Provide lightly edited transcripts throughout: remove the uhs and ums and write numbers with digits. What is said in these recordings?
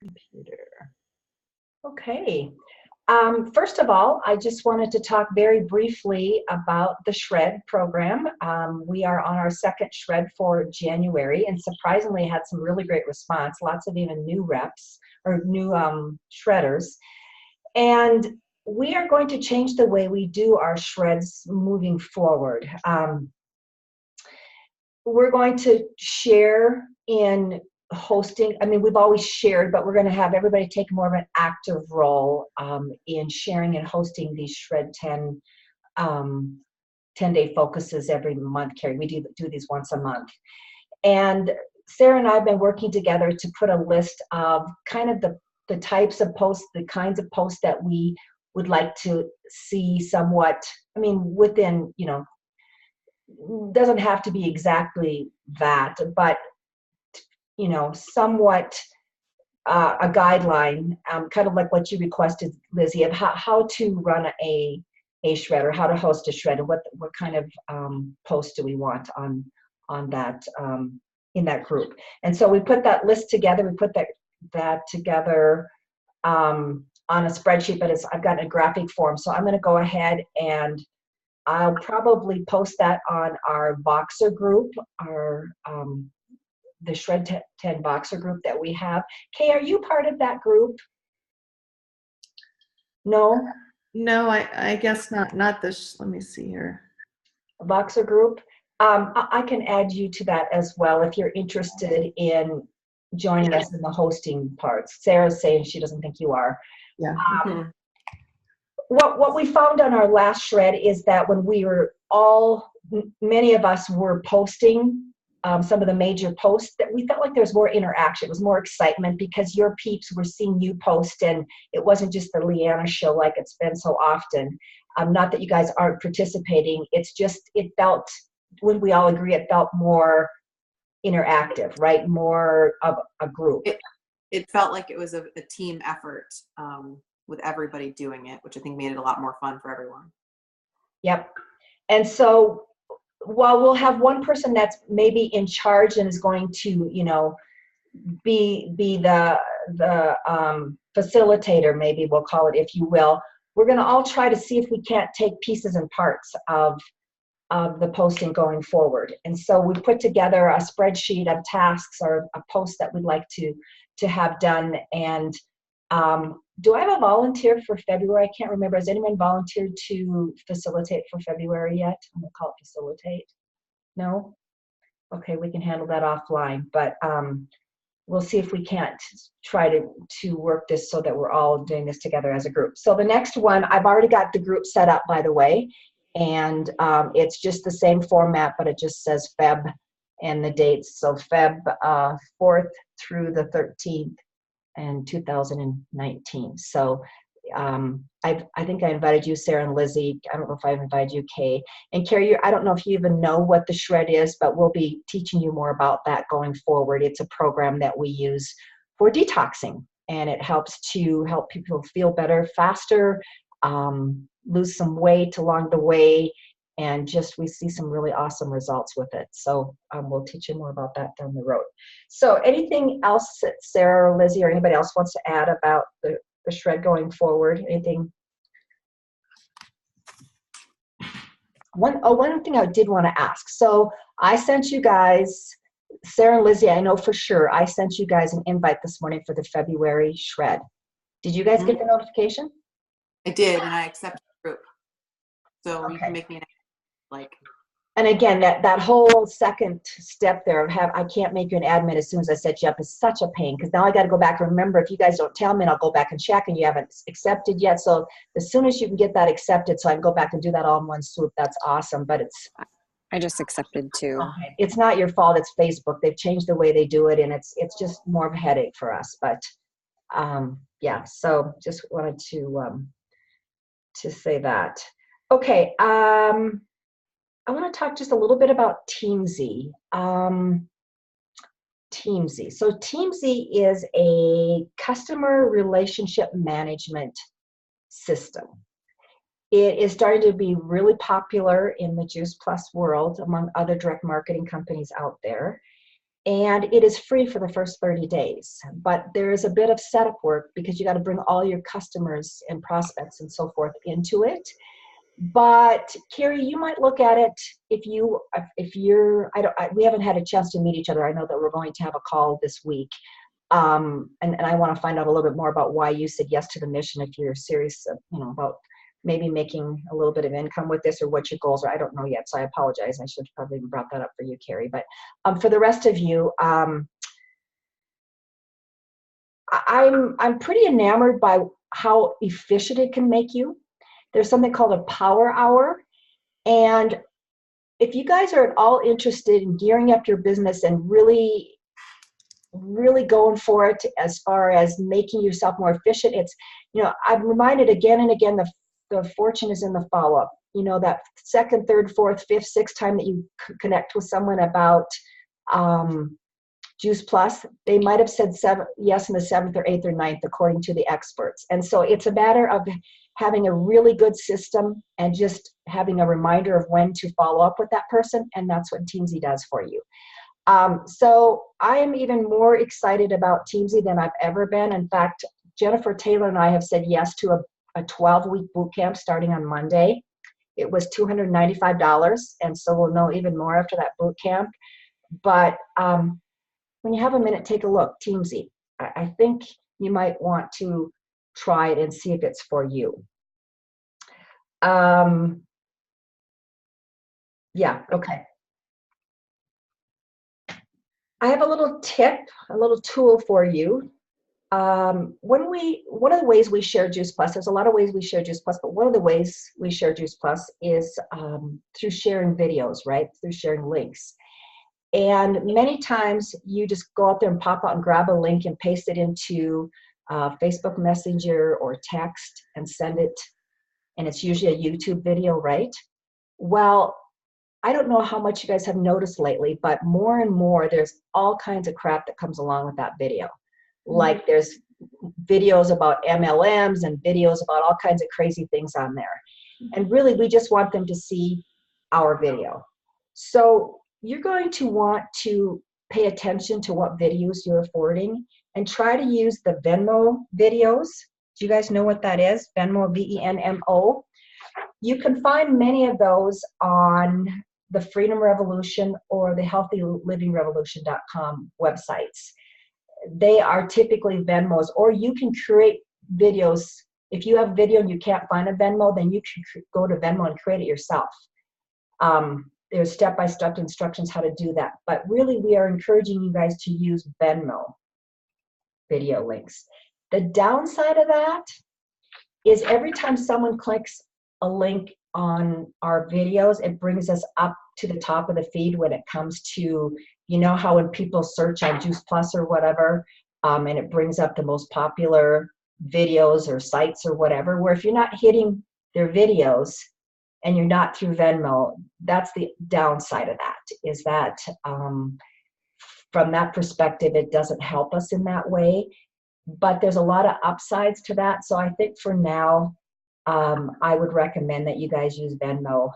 Computer. Okay. First of all, I just wanted to talk very briefly about the Shred program. We are on our second Shred for January, and surprisingly had some really great response, lots of even new reps or new shredders. And we are going to change the way we do our shreds moving forward. We're going to share in hosting. I mean, we've always shared, but we're going to have everybody take more of an active role in sharing and hosting these Shred 10-day focuses every month, Carrie. We do these once a month. And Sarah and I have been working together to put a list of kind of the types of posts, the kinds of posts that we would like to see somewhat, I mean, within, doesn't have to be exactly that, but somewhat a guideline, kind of like what you requested, Lizzie, of how to run a shred or how to host a shred, and what kind of posts do we want on that in that group. And so we put that list together. We put that together on a spreadsheet, but I've got a graphic form. So I'm going to go ahead and I'll probably post that on our Voxer group, the Shred 10 Voxer group that we have. Kay, are you part of that group? No? No, I guess not. Not this. Let me see here. Voxer group. I can add you to that as well if you're interested in joining us in the hosting parts. Sarah's saying she doesn't think you are. Yeah. What we found on our last shred is that when we were many of us were posting some of the major posts, that we felt like there was more interaction, it was more excitement because your peeps were seeing you post, and it wasn't just the Leanna show like it's been so often. Not that you guys aren't participating, it's just, it felt, when we all agree, it felt more interactive, right? More of a group. It felt like it was a team effort with everybody doing it, which I think made it a lot more fun for everyone. Yep. And so while we'll have one person that's maybe in charge and is going to, be the facilitator, maybe we'll call it, if you will, we're going to all try to see if we can't take pieces and parts of the posting going forward. And so we put together a spreadsheet of tasks or a post that we'd like to have done. And do I have a volunteer for February? I can't remember. Has anyone volunteered to facilitate for February yet? I'm going to call it facilitate. No? Okay, we can handle that offline. But we'll see if we can't try to work this so that we're all doing this together as a group. So the next one, I've already got the group set up, by the way. And it's just the same format, but it just says Feb and the dates. So Feb 4th through the 13th in 2019. So I think I invited you, Sarah and Lizzie. I don't know if I've invited you, Kay. And Carrie, I don't know if you even know what the Shred is, but we'll be teaching you more about that going forward. It's a program that we use for detoxing, and it helps to help people feel better faster, lose some weight along the way, and just we see some really awesome results with it. So we'll teach you more about that down the road. So anything else that Sarah or Lizzie or anybody else wants to add about the Shred going forward? Anything? One thing I did want to ask. So I sent you guys, Sarah and Lizzie, I know for sure, I sent you guys an invite this morning for the February Shred. Did you guys get the notification? I did, and I accepted the group. So Okay. you can make me like. And again, that whole second step there of I can't make you an admin as soon as I set you up is such a pain, because now I got to go back and remember, if you guys don't tell me, and I'll go back and check, and you haven't accepted yet. So as soon as you can get that accepted, so I can go back and do that all in one swoop, that's awesome. But I just accepted too. Okay. It's not your fault. It's Facebook. They've changed the way they do it, and it's just more of a headache for us. But yeah, so just wanted to say that. Okay. I want to talk just a little bit about Teamzy. Teamzy. So Teamzy is a customer relationship management system. It is starting to be really popular in the Juice Plus world among other direct marketing companies out there. And it is free for the first 30 days. But there is a bit of setup work because you got to bring all your customers and prospects and so forth into it. But Carrie, you might look at it if you're, we haven't had a chance to meet each other. I know that we're going to have a call this week. And I want to find out a little bit more about why you said yes to the mission, if you're serious, about maybe making a little bit of income with this, or what your goals are. I don't know yet, so I apologize. I should have probably brought that up for you, Carrie. But for the rest of you, I'm pretty enamored by how efficient it can make you. There's something called a power hour. And if you guys are at all interested in gearing up your business and really going for it as far as making yourself more efficient, it's, I'm reminded again and again, the fortune is in the follow-up. That second, third, fourth, fifth, sixth time that you connect with someone about Juice Plus, they might have said yes in the seventh or eighth or ninth, according to the experts. And so it's a matter of having a really good system and just having a reminder of when to follow up with that person. And that's what Teamzy does for you. So I am even more excited about Teamzy than I've ever been. In fact, Jennifer Taylor and I have said yes to a 12-week boot camp starting on Monday. It was $295, and so we'll know even more after that boot camp. But when you have a minute, take a look, Teamzy. I think you might want to try it and see if it's for you. Yeah, okay. I have a little tip, a little tool for you. One of the ways we share Juice Plus, there's a lot of ways we share Juice Plus, but one of the ways we share Juice Plus is through sharing videos, right? Through sharing links. And many times you just go out there and pop out and grab a link and paste it into Facebook Messenger or text and send it. And it's usually a YouTube video, right? Well, I don't know how much you guys have noticed lately, but more and more there's all kinds of crap that comes along with that video. Like there's videos about MLMs and videos about all kinds of crazy things on there. And really, we just want them to see our video. So you're going to want to pay attention to what videos you're forwarding and try to use the Venmo videos. Do you guys know what that is? Venmo, V-E-N-M-O. You can find many of those on the Freedom Revolution or the HealthyLivingRevolution.com websites. They are typically Venmos, or you can create videos. If you have video and you can't find a Venmo, then you can go to Venmo and create it yourself. There's step-by-step instructions how to do that. But really, we are encouraging you guys to use Venmo video links. The downside of that is every time someone clicks a link on our videos, it brings us up to the top of the feed when it comes to, how when people search on Juice Plus or whatever, and it brings up the most popular videos or sites or whatever, where if you're not hitting their videos and you're not through Venmo, that's the downside of that, is that from that perspective, it doesn't help us in that way. But there's a lot of upsides to that. So I think for now, I would recommend that you guys use Venmo.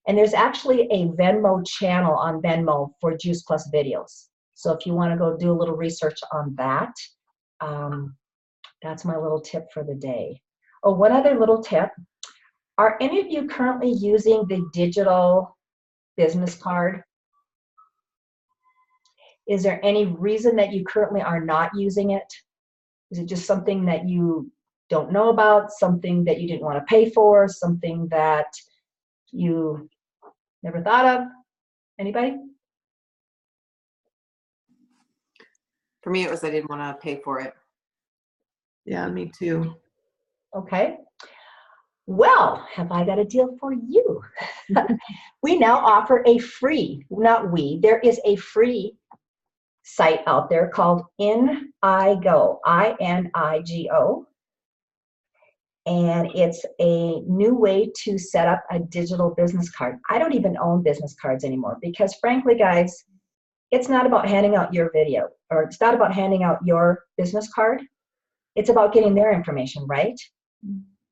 And there's actually a Venmo channel on Venmo for Juice Plus videos. So if you want to go do a little research on that, that's my little tip for the day. Oh, one other little tip. Are any of you currently using the digital business card? Is there any reason that you currently are not using it? Is it just something that you don't know about, something that you didn't want to pay for, something that you never thought of? Anybody? For me, it was I didn't want to pay for it. Yeah, me too. Okay. Well, have I got a deal for you? We now offer a free, there is a free site out there called Inigo, I-N-I-G-O. And it's a new way to set up a digital business card. I don't even own business cards anymore because frankly, guys, it's not about handing out your video, or it's not about handing out your business card. It's about getting their information, right?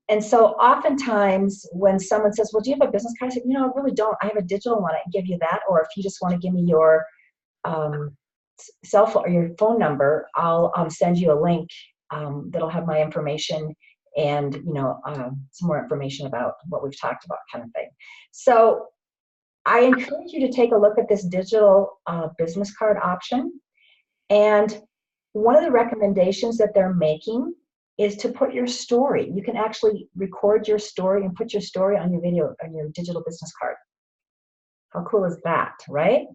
And so oftentimes when someone says, well, do you have a business card? I say, I really don't. I have a digital one. I can give you that. Or if you just want to give me your cell phone or your phone number, I'll send you a link that'll have my information and some more information about what we've talked about, kind of thing. So I encourage you to take a look at this digital business card option. And one of the recommendations that they're making is to put your story. You can actually record your story and put your story on your video, on your digital business card. How cool is that, right?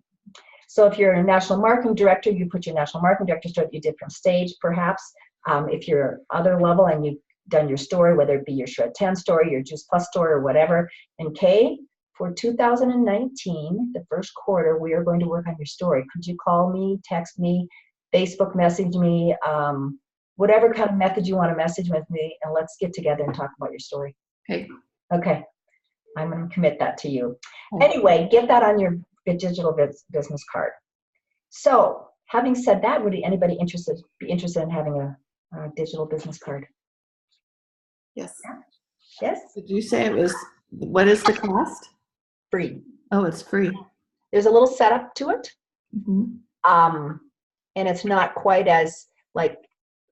So if you're a national marketing director, you put your national marketing director story that you did from stage, perhaps. If you're other level and you've done your story, whether it be your Shred 10 story, your Juice Plus story, or whatever. And Kay, for 2019, the first quarter, we are going to work on your story. Could you call me, text me, Facebook message me, whatever kind of method you want to message with me, and let's get together and talk about your story. Okay. Okay. I'm going to commit that to you. Okay. Anyway, get that on your digital business card. So, having said that, would anybody be interested in having a digital business card? Yes. Yes? Did you say it was, what is the cost? Free. Oh, it's free. There's a little setup to it. Mhm. And it's not quite as, like,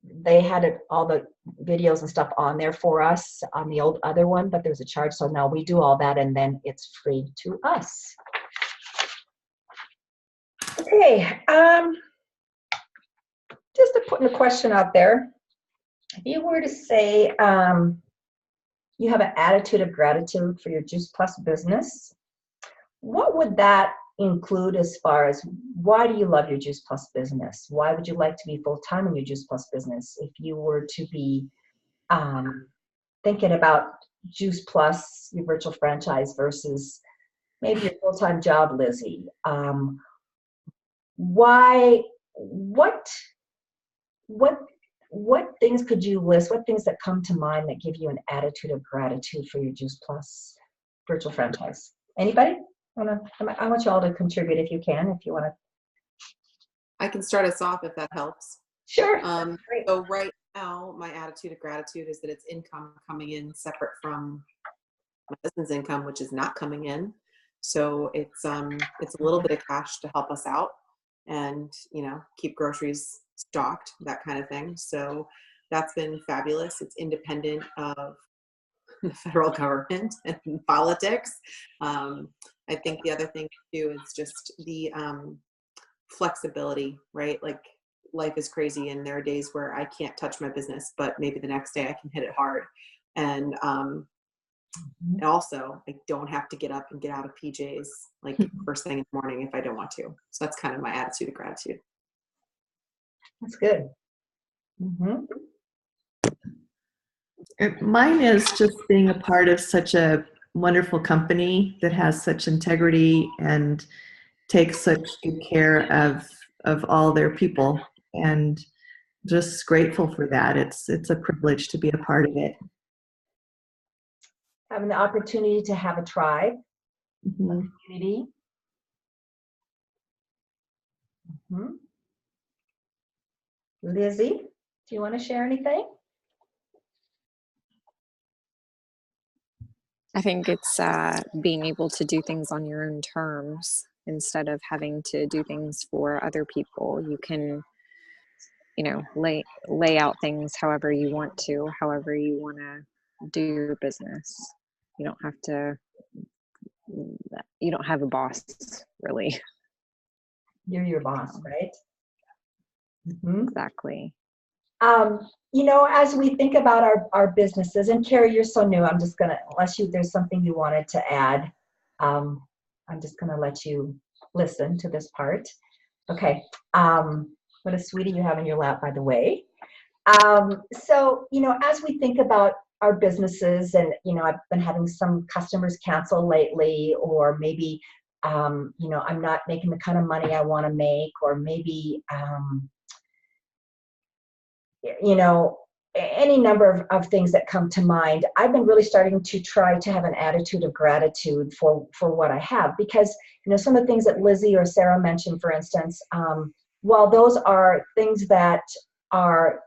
they had all the videos and stuff on there for us on the old other one, but there's a charge. So now we do all that and then it's free to us. Okay. Just to put a question out there. If you were to say you have an attitude of gratitude for your Juice Plus business, what would that include as far as why do you love your Juice Plus business? Why would you like to be full-time in your Juice Plus business? If you were to be thinking about Juice Plus, your virtual franchise versus maybe your full-time job, Lizzie, what things could you list? What things that come to mind that give you an attitude of gratitude for your Juice Plus virtual franchise? Anybody? I want you all to contribute if you can, if you want to. I can start us off if that helps. Sure. Great. So right now, my attitude of gratitude is that it's income coming in separate from my husband's income, which is not coming in. So it's a little bit of cash to help us out and, keep groceries stocked, that kind of thing. So that's been fabulous. It's independent of the federal government and politics. I think the other thing too is just the flexibility, right? Like life is crazy and there are days where I can't touch my business, but maybe the next day I can hit it hard. And also I don't have to get up and get out of PJs like first thing in the morning if I don't want to. So that's kind of my attitude of gratitude. That's good. Mm-hmm. Mine is just being a part of such a wonderful company that has such integrity and takes such good care of all their people, and just grateful for that. It's a privilege to be a part of it. Having the opportunity to have a tribe, Mm-hmm. a community. Mm-hmm. Lizzie, do you want to share anything? I think it's being able to do things on your own terms instead of having to do things for other people. You can, lay out things however you want to, however you want to do your business. You don't have a boss, really. You're your boss, right? Mm-hmm. Exactly. As we think about our businesses, and Carrie, you're so new, I'm just going to, there's something you wanted to add, I'm just going to let you listen to this part. Okay. What a sweetie you have in your lap, by the way. So, as we think about our businesses and, I've been having some customers cancel lately, or maybe, I'm not making the kind of money I want to make, or maybe, any number of things that come to mind. I've been really starting to try to have an attitude of gratitude for what I have, because, some of the things that Lizzie or Sarah mentioned, for instance, while those are things that are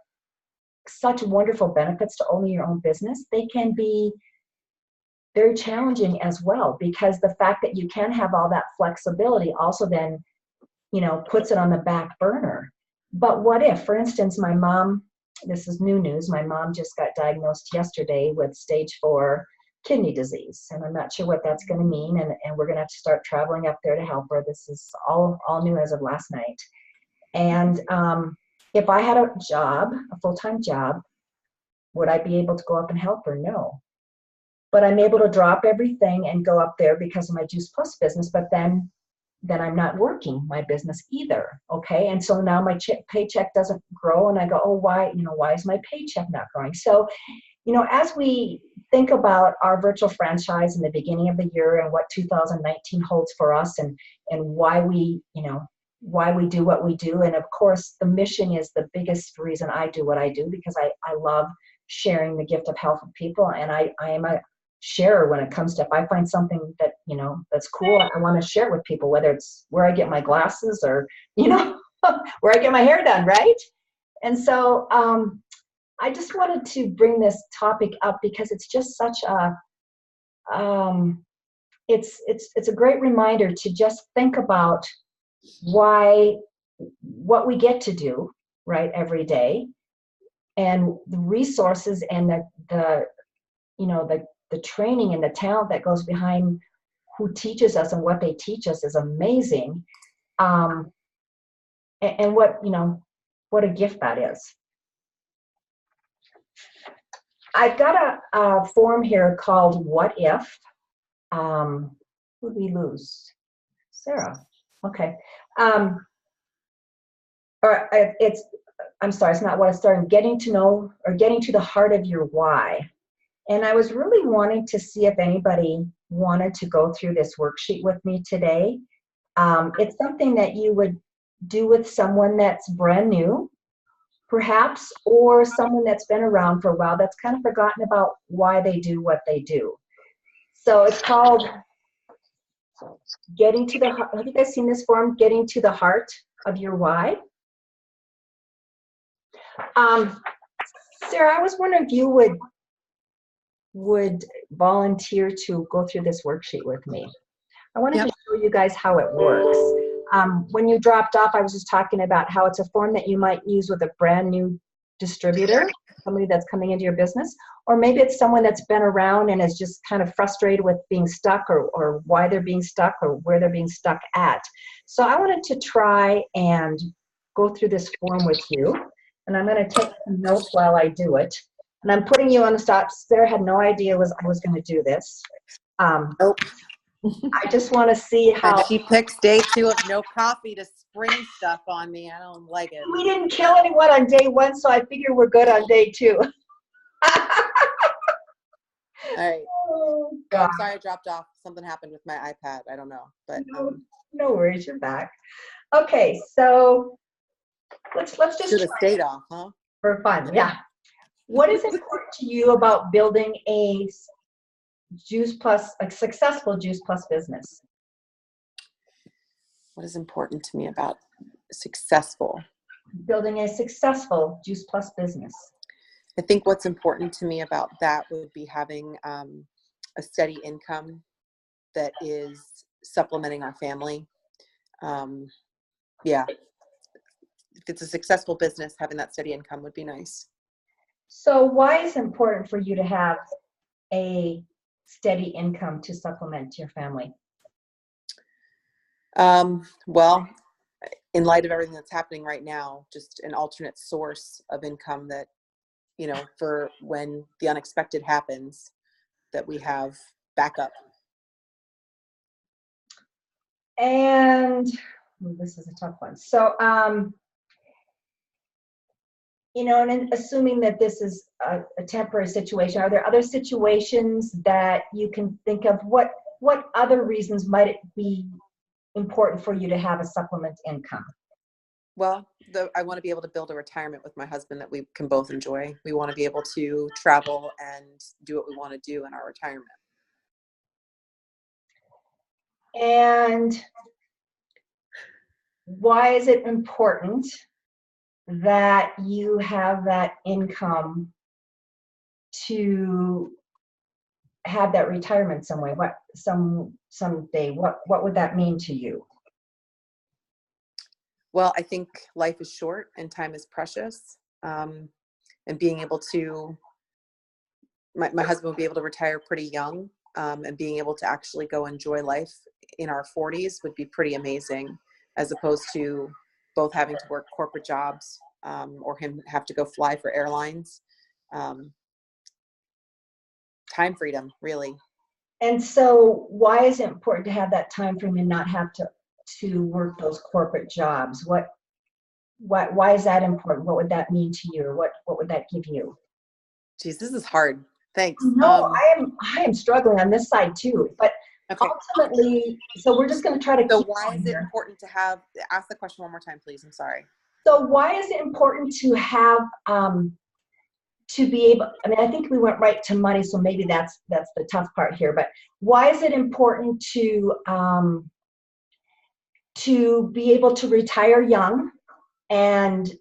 such wonderful benefits to owning your own business, they can be very challenging as well, because the fact that you can have all that flexibility also then puts it on the back burner. But what if, for instance, my mom, this is new news, my mom just got diagnosed yesterday with stage 4 kidney disease. And I'm not sure what that's going to mean. And we're going to have to start traveling up there to help her. This is all new as of last night. And if I had a job, a full-time job, would I be able to go up and help her? No. But I'm able to drop everything and go up there because of my Juice Plus business. But then I'm not working my business either. Okay. And so now my paycheck doesn't grow. And I go, oh, why is my paycheck not growing? So, as we think about our virtual franchise in the beginning of the year and what 2019 holds for us and why we do what we do. And of course, the mission is the biggest reason I do what I do, because I love sharing the gift of health with people. And I am a sharer when it comes to, if I find something that, that's cool, I want to share it with people, whether it's where I get my glasses or, where I get my hair done, right? And so I just wanted to bring this topic up because it's just such a, it's a great reminder to just think about what we get to do, right, every day, and the resources and the training and the talent that goes behind who teaches us and what they teach us is amazing. And what a gift that is. I've got a form here called What If. Who'd we lose? Sarah. Okay. I'm sorry, it's not what I started. Getting to know, or getting to the heart of your why. And I was really wanting to see if anybody wanted to go through this worksheet with me today. It's something that you would do with someone that's brand new, perhaps, or someone that's been around for a while that's kind of forgotten about why they do what they do. So it's called Getting to the Heart. Have you guys seen this form? Getting to the Heart of Your Why. Sarah, I was wondering if you would volunteer to go through this worksheet with me. I wanted to show you guys how it works. When you dropped off, I was just talking about how it's a form that you might use with a brand new distributor, somebody that's coming into your business, or maybe it's someone that's been around and is just kind of frustrated with being stuck, or why they're being stuck, or where they're being stuck at. So I wanted to try and go through this form with you, and I'm going to take some notes while I do it. And I'm putting you on the spot. Sarah had no idea I was going to do this. Nope. I just want to see how. And she picks day 2 of no coffee to spring stuff on me. I don't like it. We didn't kill anyone on day 1, so I figure we're good on day 2. All right. Oh, Oh, I'm sorry I dropped off. Something happened with my iPad. I don't know. But no worries, you're back. Okay, so let's just should have stayed off, huh? for fun. Yeah. What is important to you about building a successful Juice Plus business? What is important to me about building a successful Juice Plus business? I think what's important to me about that would be having a steady income that is supplementing our family. Yeah. If it's a successful business, having that steady income would be nice. So why is it important for you to have a steady income to supplement your family? Well, in light of everything that's happening right now, just an alternate source of income that, for when the unexpected happens, that we have backup. And this is a tough one. So, and assuming that this is a temporary situation, are there other situations that you can think of? What other reasons might it be important for you to have a supplement income? Well, I want to be able to build a retirement with my husband that we can both enjoy. We want to be able to travel and do what we want to do in our retirement. And why is it important that you have that income to have that retirement some way? Someday, what would that mean to you? Well, I think life is short and time is precious. And being able to, my husband will be able to retire pretty young, and being able to actually go enjoy life in our 40s would be pretty amazing, as opposed to both having to work corporate jobs, or him have to go fly for airlines. Time freedom, really. And so why is it important to have that time frame and not have to work those corporate jobs? Why is that important? What would that mean to you? Or what would that give you? Geez, this is hard. Thanks. No, I am struggling on this side too. But Okay. ultimately, so we're just going to try to So keep why on is it here. important to have, ask the question one more time, please. I'm sorry. So why is it important to have to be able, I mean, I think we went right to money, so maybe that's the tough part here, but why is it important to be able to retire young and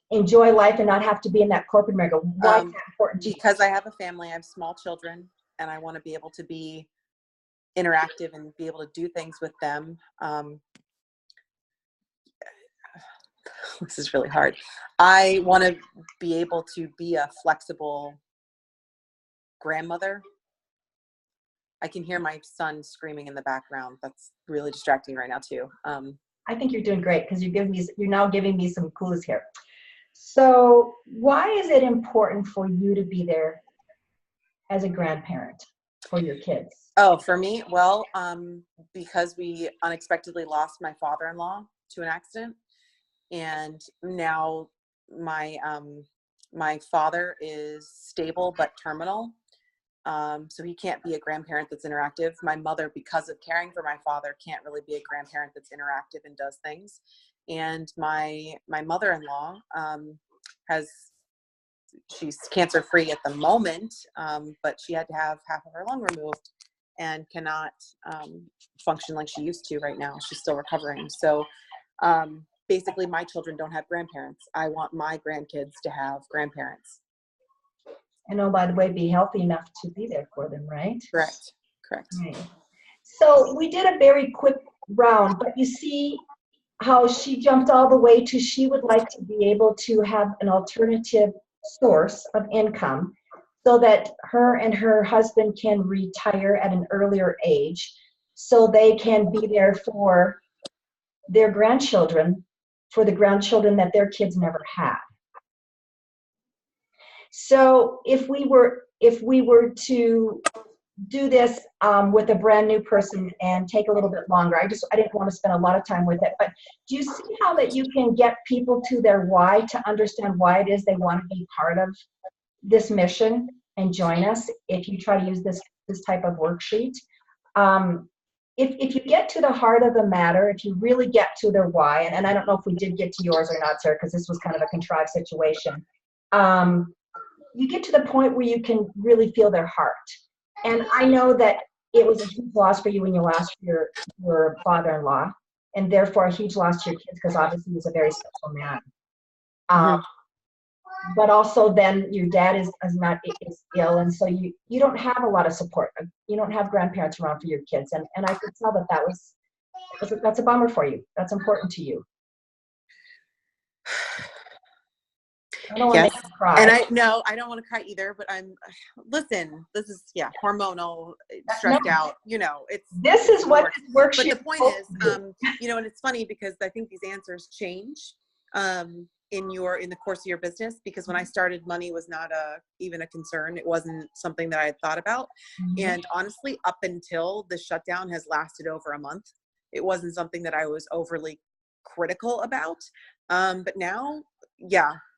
enjoy life and not have to be in that corporate America? Why is that important to you? Because I have a family, I have small children, and I want to be able to be interactive and be able to do things with them. This is really hard. I want to be able to be a flexible grandmother. I can hear my son screaming in the background. That's really distracting right now too. I think you're doing great because you're now giving me some clues here. So why is it important for you to be there as a grandparent for your kids? Oh, for me, well, because we unexpectedly lost my father-in-law to an accident, and now my father is stable but terminal, so he can't be a grandparent that's interactive. My mother, because of caring for my father, can't really be a grandparent that's interactive and does things. And my mother-in-law she's cancer-free at the moment, but she had to have half of her lung removed and cannot function like she used to right now. She's still recovering. So basically my children don't have grandparents. I want my grandkids to have grandparents. And oh, by the way, be healthy enough to be there for them, right? Correct. Right. So we did a very quick round, but you see how she jumped all the way to she would like to be able to have an alternative source of income so that her and her husband can retire at an earlier age so they can be there for their grandchildren, for the grandchildren that their kids never had. So if we were to do this with a brand new person and take a little bit longer, I didn't want to spend a lot of time with it, but do you see how that you can get people to their why, to understand why it is they want to be part of this mission and join us if you try to use this type of worksheet? If you get to the heart of the matter, if you really get to their why, and I don't know if we did get to yours or not, Sarah, because this was kind of a contrived situation, you get to the point where you can really feel their heart. And I know that it was a huge loss for you when you lost your father-in-law, and therefore a huge loss to your kids because obviously he was a very special man. But also then your dad is ill, and so you don't have a lot of support. You don't have grandparents around for your kids, and I could tell that's a bummer for you. That's important to you. I don't want to make you cry. And I don't want to cry either, but listen, this is hormonal, stressed out, this is what this worksheet. But the point is, and it's funny because I think these answers change in the course of your business, because when I started, money was not even a concern. It wasn't something that I had thought about. Mm-hmm. And honestly, up until the shutdown has lasted over a month, it wasn't something that I was overly critical about. But now,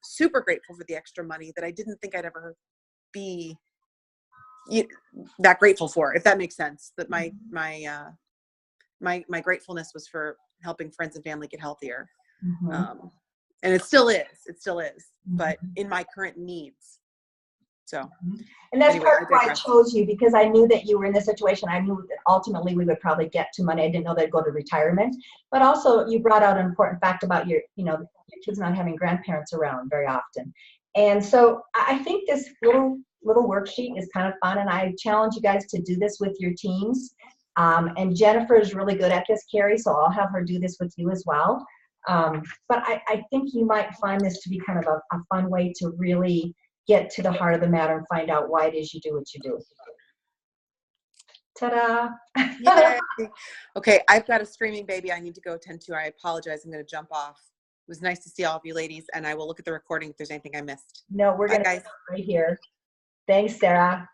super grateful for the extra money that I didn't think I'd ever be that grateful for, if that makes sense. That my gratefulness was for helping friends and family get healthier. Mm-hmm. And it still is, mm-hmm. But in my current needs. So, and that's part of why I chose you, because I knew that you were in this situation. I knew that ultimately we would probably get to money. I didn't know they'd go to retirement, but also you brought out an important fact about your kids not having grandparents around very often. And so I think this little worksheet is kind of fun, and I challenge you guys to do this with your teams. And Jennifer is really good at this, Carrie, so I'll have her do this with you as well. But I think you might find this to be kind of a fun way to really get to the heart of the matter and find out why it is you do what you do. Ta-da! Yay. Okay, I've got a screaming baby I need to go attend to. I apologize. I'm going to jump off. It was nice to see all of you ladies, and I will look at the recording if there's anything I missed. No, we're Bye, going to guys. right here. Thanks, Sarah.